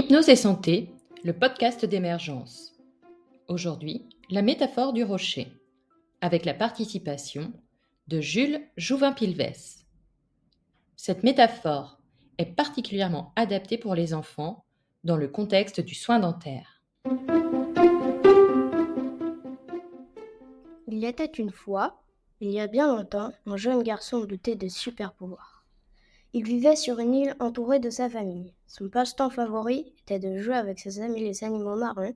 Hypnose et santé, le podcast d'émergence. Aujourd'hui, la métaphore du rocher, avec la participation de Jules Jouvin-Pilvès. Cette métaphore est particulièrement adaptée pour les enfants dans le contexte du soin dentaire. Il était une fois, il y a bien longtemps, un jeune garçon doté de super pouvoirs. Il vivait sur une île entouré de sa famille. Son passe-temps favori était de jouer avec ses amis les animaux marins.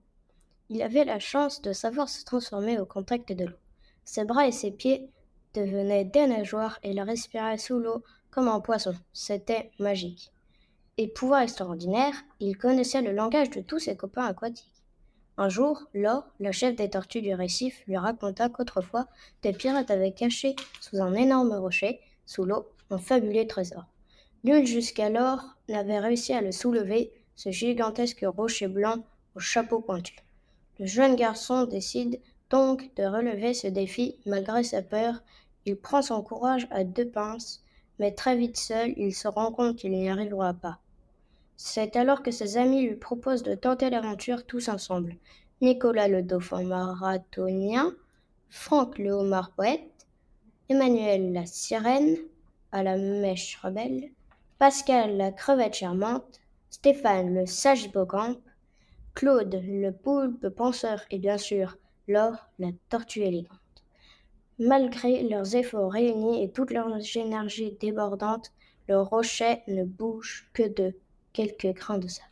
Il avait la chance de savoir se transformer au contact de l'eau. Ses bras et ses pieds devenaient des nageoires et il respirait sous l'eau comme un poisson. C'était magique. Et pouvoir extraordinaire, il connaissait le langage de tous ses copains aquatiques. Un jour, Laure, la chef des tortues du récif, lui raconta qu'autrefois, des pirates avaient caché sous un énorme rocher, sous l'eau, un fabuleux trésor. Nul jusqu'alors n'avait réussi à le soulever, ce gigantesque rocher blanc au chapeau pointu. Le jeune garçon décide donc de relever ce défi malgré sa peur. Il prend son courage à deux pinces, mais très vite seul, il se rend compte qu'il n'y arrivera pas. C'est alors que ses amis lui proposent de tenter l'aventure tous ensemble. Nicolas le dauphin marathonien, Franck le homard poète, Emmanuel la sirène à la mèche rebelle, Pascal la crevette charmante, Stéphane le sage hippocampe, Claude le poulpe penseur et bien sûr Laure la tortue élégante. Malgré leurs efforts réunis et toute leur énergie débordante, le rocher ne bouge que de quelques grains de sable.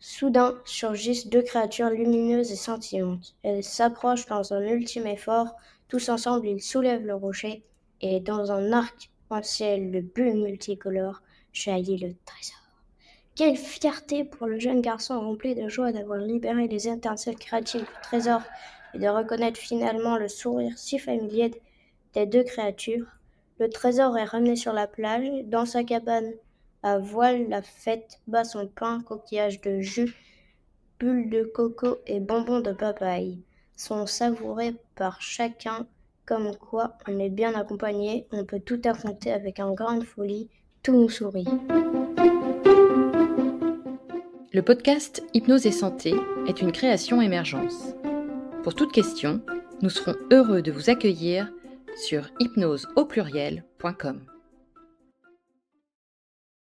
Soudain surgissent deux créatures lumineuses et scintillantes. Elles s'approchent dans un ultime effort. Tous ensemble, ils soulèvent le rocher et dans un arc-en-ciel de bulles multicolores jaillit le trésor. Quelle fierté pour le jeune garçon rempli de joie d'avoir libéré les étincelles créatives du trésor et de reconnaître finalement le sourire si familier des deux créatures. Le trésor est ramené sur la plage. Dans sa cabane à voile, la fête bat son pain, coquillages de jus, bulles de coco et bonbons de papaye sont savourés par chacun, comme quoi on est bien accompagné, on peut tout affronter avec un grain de folie, tout nous sourit. Le podcast Hypnose et santé est une création émergence. Pour toute question, nous serons heureux de vous accueillir sur hypnoseaupluriel.com.